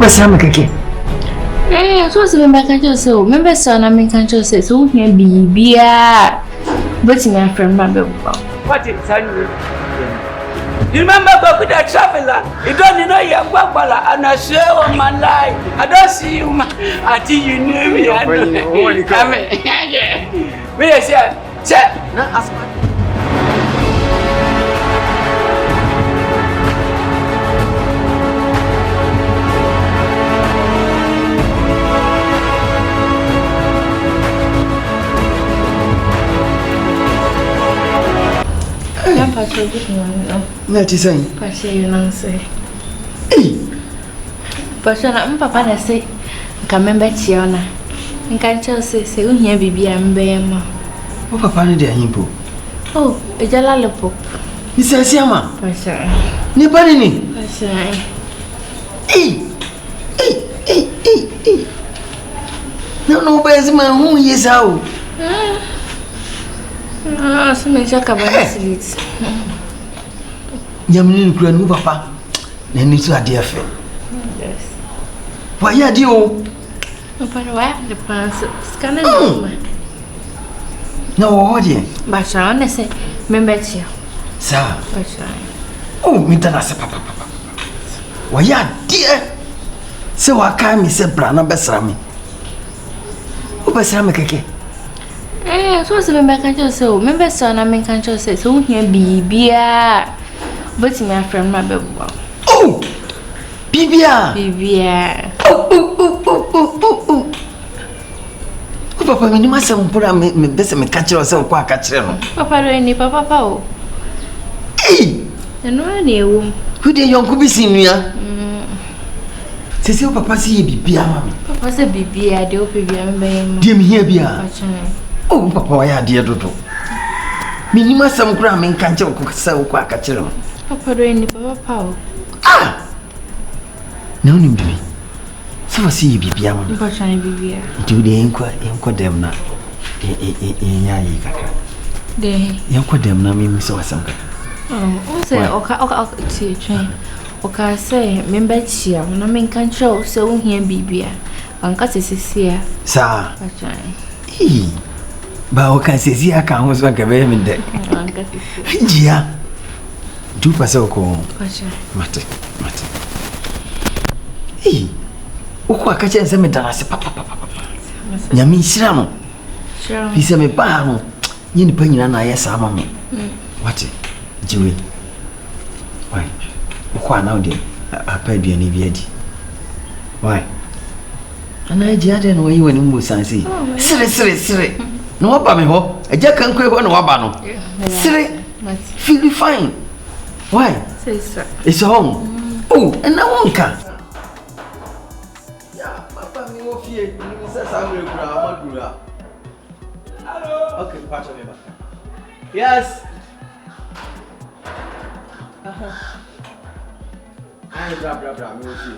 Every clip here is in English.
Sam Keke. So it's member can't so member son, I mean, can't you say so? Here be beer. But my friend, my baby. What is that? You remember about that traveler? You don't know your Babala and I share on my life. I don't see you, I think you knew me. I mean, we are here. Check. Now ask my. That is saying, But you know, say, but I'm papa that say, come remember Tiana. And can't you say, you hear baby and Bama? Oh, Papa, dear Himpo. Oh, a jalalopo. He says, Yama. Nobody. No, bears man who is out. So many Sikapa seeds. Yamin Granu, Papa. Then it's a dear friend. Yes. Why, yeah, dear. Papa, why the pants? Scanning. No, dear. But I want to say, remember you. Sir. But oh, Mitana, Papa. Why, yeah, dear. So I can't miss a brand Besrami. Who Besrami Keke? So it's member can't you so member son, I mean, can't you say so? Here be beer. But my friend, my baby. Oh, Bibia. Oh. Papa, me must have put a best me catch yourself quite catch them. Papa, any papa. Hey, and no idea who the young could be seen here. Say, Papa, see Bibia, mammy. Papa said, Bibi, I do be Dear me here, Bia. Oh, Papa, I dear Dodo. Minima some gram and can't you cook so quite catch them. Papa, any papa. Ah, no, baby. So I see Bibia, but I be do the inquire them now. They Yanko them na me so asam. Oh, say okay train. Okay say member chia na me kan show so wo hia bibia. Anka sesisia. Sa. Pachan. Ba o kan sesisia kan ho so ka be me de. Anka sesisia. Jia. Du pasa ko. Pachan. Mate. Uko akache nse me dana se papa. Nyame hira no. Sure. Fi se me ba no. Nye ni pa nyina na ye sa ma me. What? Jiwe. Why? Uko ana ode apa aduane bi adi. Why? Ana ji ade no yi wani mbo sanse. Sire. No waba me ho. Eja kan kwe ho no waba no. Sire. Feel fine. Why? Say sir. It's home. Oh, and I won't come. Yeah, Papa, me off here. You say something, Hello. Okay, patch me back. Yes. I blah. Me off here.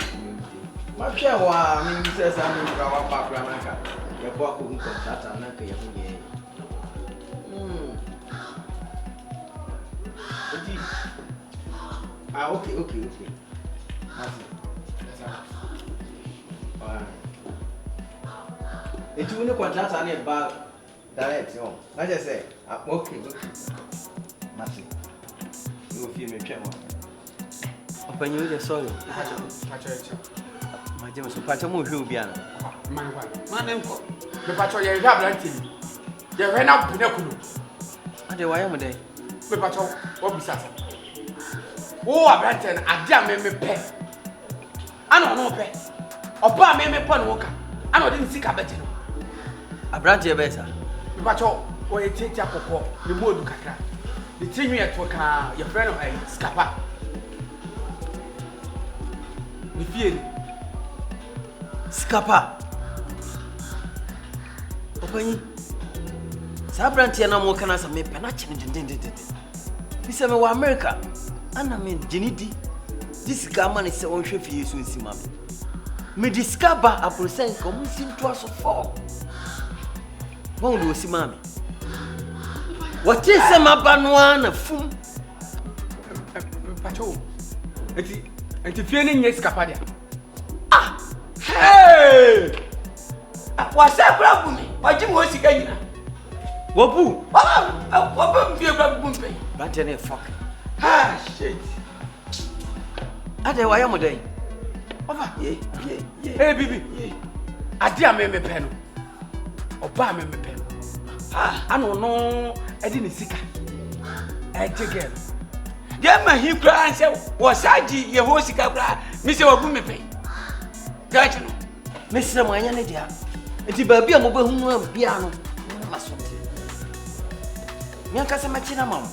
My chair wa me say something, Papa, Naka. Yeboah couldn't contact Naka. Okay. It will contract on a bag direct. I just say, okay. Nothing. You will feel me, Chemo. Open you the soil. My Jim, so Pachamo will be on. My name, the Pacho, you have plenty. They ran up Pinocchio. And the Wyoming day. The Pacho, what besides? Oh, I better I damn me pay. I don't know pay. Or buy me pon walker. I don't think I better. I brought you better. But or you take up a call, the more do kaka. The thing you at work, your friend of Sikapa. The field Sikapa. Open Sabrantia no more can as a me penach. This is America. And I mean, Jenny, this gammon is on chef you soon see, mammy. Me discover a percent come to us of 4. Won't you see, mammy? What is a mabanwana fum? Patrol. And if you're in Sikapa, ah, Hey! What's up, Rabumi? What you was again? Wabu! Wabu, dear Rabumi. Not any fuck. Ah, shit. Addo, why am I day? Over. Yeah. Hey, baby. I dear me pen. Or buy me pen. Ah, I don't know. I didn't see her. I take it. Yema he cry and say, was Haji Yeboah Sikapa, Mr. Wabumi pay. Got you. Mr. Mayanadia. It's a baby, a mobile piano. Must Yankasa Machina, Mom.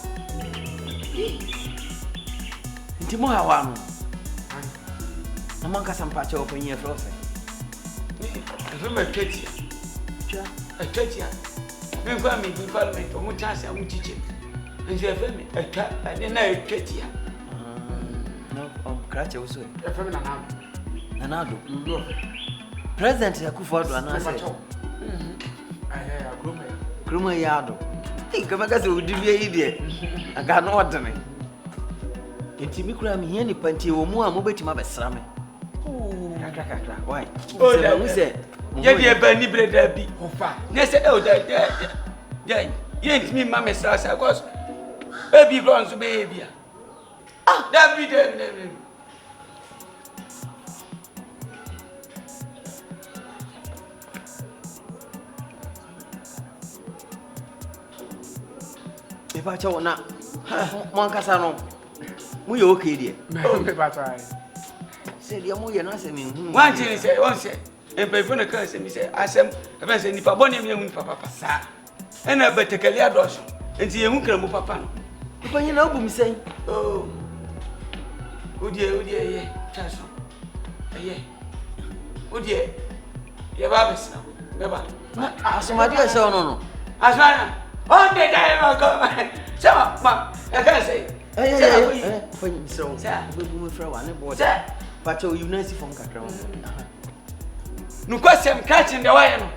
Timoha one. Among some patch open your frozen. Remember, a 30 year. We call me, for one chance, I will teach it. And you have me a cat, I didn't know 30 year. No, Cratch also. A feminine. And Addo. President Yakufo and I say, I have a groom. Kruma Yado. Think of a gas would be an idiot. I got no ordinary. Intimicram here, any panty or more mobile to my salmon. Why? Oh, that we said, yeah, Benny Bread be. Yes, oh, that. Yes, me, Mamma Stars, I was. Baby bronze baby. Ah, that be there. If I told not, Moncasano, we okay, dear. Said your more, you're not saying. One thing is, one say, and pay for the curse, and he said, I said, if I want him, Papa, sir. And I better tell you, and see you can move Papa. If you know, me say, oh, dear, Chasso. Oh, dear, your Babas now, never. As my dear son, no. As I on the day I go, some, I can't say. So, we move from one board. But you know, from Cacao. No question catching the wire.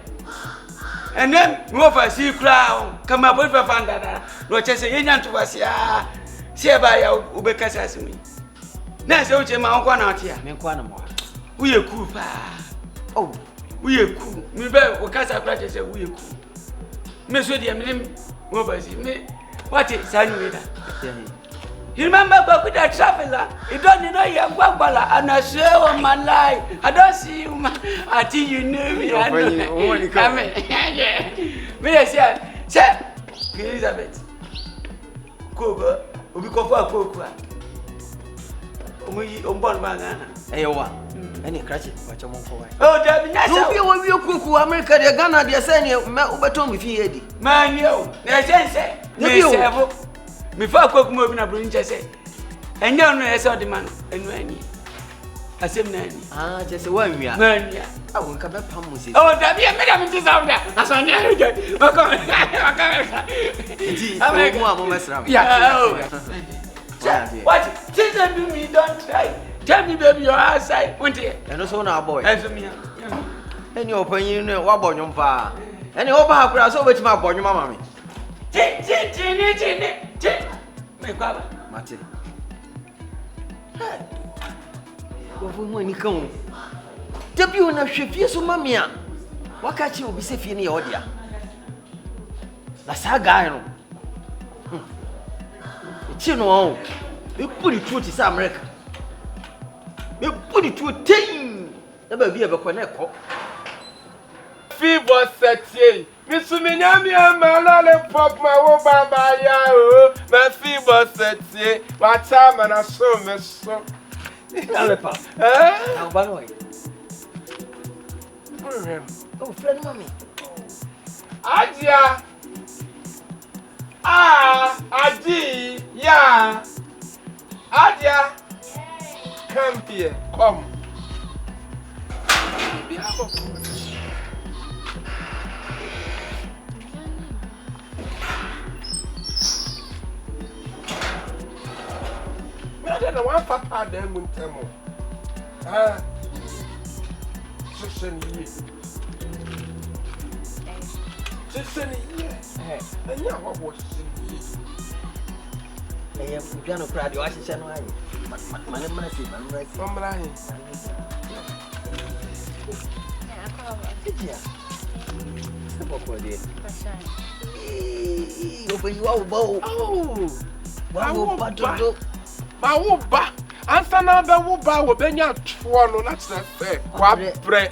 And then move a sea crown, come up with a fanda, no chess Indian to us, ya. See by your Ubecas me. That's what your mount one out here, Menquanamo. We are cool, oh, we are cool. Me bear, or Casa Practice, we are cool. Miss William, me, what is Sanuida? You remember with that traveler? You don't know Yeboah, and I swear on my life, I don't see you, I think you knew me. I know. Come in. Me say, Elizabeth. Coco, we go for a cocoa. We born banana. Yeboah. Any cratchit, what you want for? Oh, there be nothing. You cook America, the Ghana, the Senior, Ubeton with you, man, you, there's sense. Before I cook more than a bring, say, and you know, I saw the man, and when I said, Nanny. Ah, just 1 year. Man, I won't come back. Oh, there be a madam is out there. I saw you. What? Children do me, don't try. Tell me, baby, your outside. Went here. And also now, boy. Answer me. And your opinion, what about your pa? And you open up, so much my boy, your mammy. Make up, Martin. When you come, debut on a ship, yes, mamma. What can't you be safe in the audio? That's a guy. You know, you put it through to America. You put it through a team. Never be able to connect. Fever set Miss Minyami and my lollipop, my woman, my fever set what time and I saw Miss so. Lollipop. Now, by the way, oh, friend, mommy. Hajia. Adi, yeah. Hajia. Come here, come. I don't know what papa them will tell me. And you what was I am piano crowd, you actually say no. My name is Hajia. Sikapa there. Open you out, bow. Oh, Bawuba. Answer na bawuba obenya twa no na say wa bre.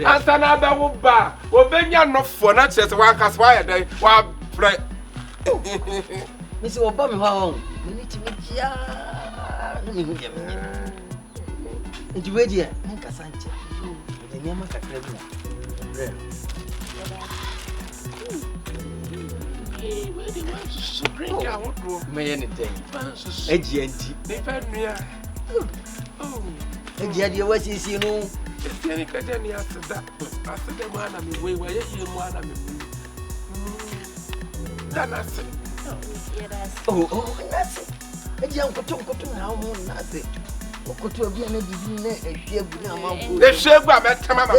Answer na bawuba obenya no fo na say wa kaswa ya dai wa bre. Misi oba me ho. Me ni timikia. No me hu dia me. Nti we dia, nka sanche. De nyama kakra bi na. Bre. Where do you want to bring out? Me anything. Agent. Never near. Oh, agent, you was see no. It's any Kajani after that. After the man, I mean, where you one, I mean. Then I said, oh, that's it. Agent, go now, that's it. Go to a bien, the shape by Matamama.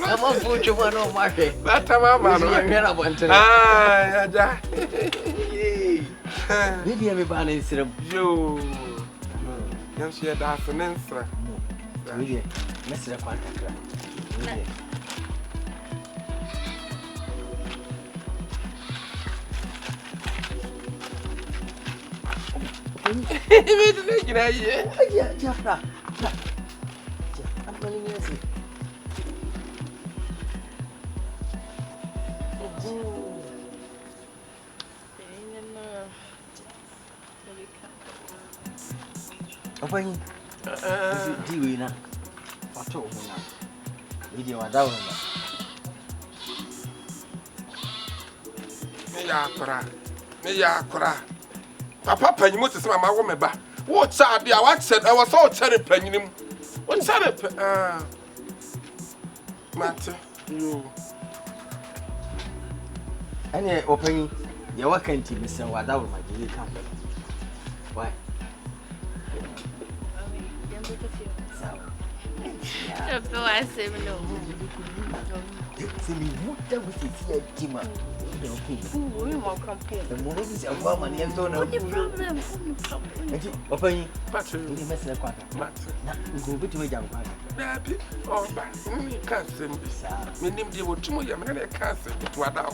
I'm on foot to one of my head. Matamama, I went to. Ah, maybe everybody is you. Yes, she had asked an answer. Mr. Quantacra. Open Diwi na. Pato na. Video wa dawo na. Me ya akora. Papa panyimu te se mama wo me ba. Wo cha de a wa said I was so cherry panyimu. Wo cherry Mate. You. Ane open ye wa kanti me se wa dawo ma je kan. Why? I say no. See me, what that was here, Tima. We won't compare. The more is a woman, and don't know the problem. Open, but you mess with a quarter. Go to a young man. Baby, oh, but can't send this. Me name the wood to my young man, I can't send it to a dog.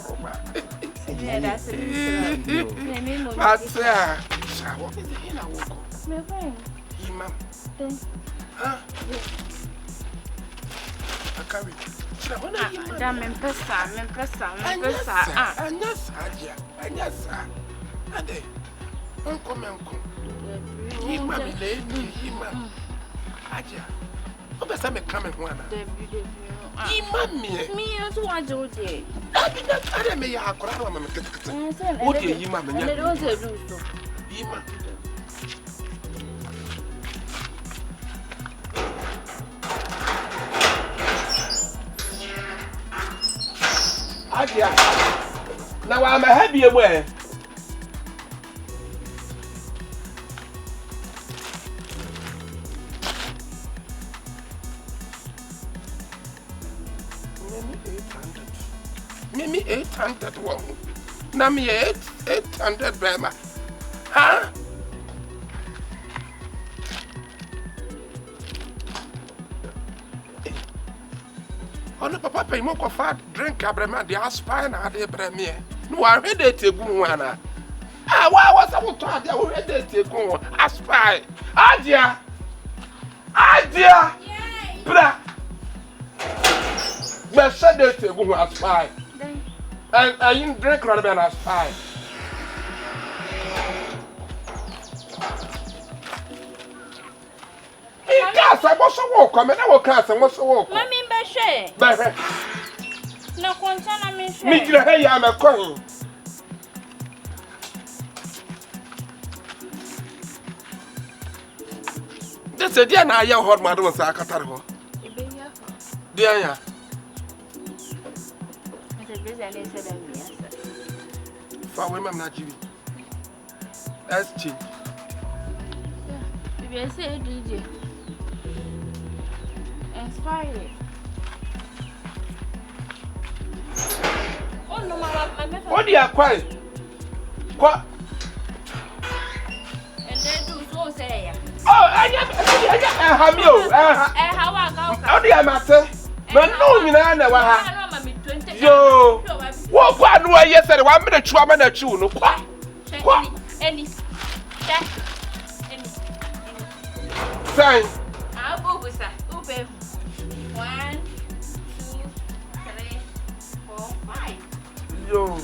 Yeah, that's it. But, what is the inner walk? My friend. Imam. Huh? Carry. Damn, I'm pesa. Yes, Hajia. Ade. Uncle. Imam, Imam. Hajia. What does that come and one? Imam, me, also want to do it. I didn't make a crowd. What do you, Imam? And it was a loose. Imam. Hajia. Now I'm a happy away. Mimi 800 one. Now me 800 Brahma. Huh? Oh no, Papa, pay more for drink Abraham, the aspire, and the premier. No, I read it to go one. Ah, why was I to have already to go? Aspire. Hajia! Bra! But said it to go aspire. And I didn't drink rather than aspire. I was so welcome, and I will cast and was so welcome. Mammy, Baby. No concern, me. Hey, I'm a coin. That's a dear now, young hot madam, Sakataro. Dear, for women, not you. That's cheap. You say, DJ. Inspired. Oh no, Mama, what do you acquire? What? And then do so say. Oh, I have you. How do you matter? Man, no, you know, never. Yo, what one way yesterday? 1 minute, 2 minutes, no. What? Any. Say. I'll go with that. 1, 2, 3, 4, 5. Yo.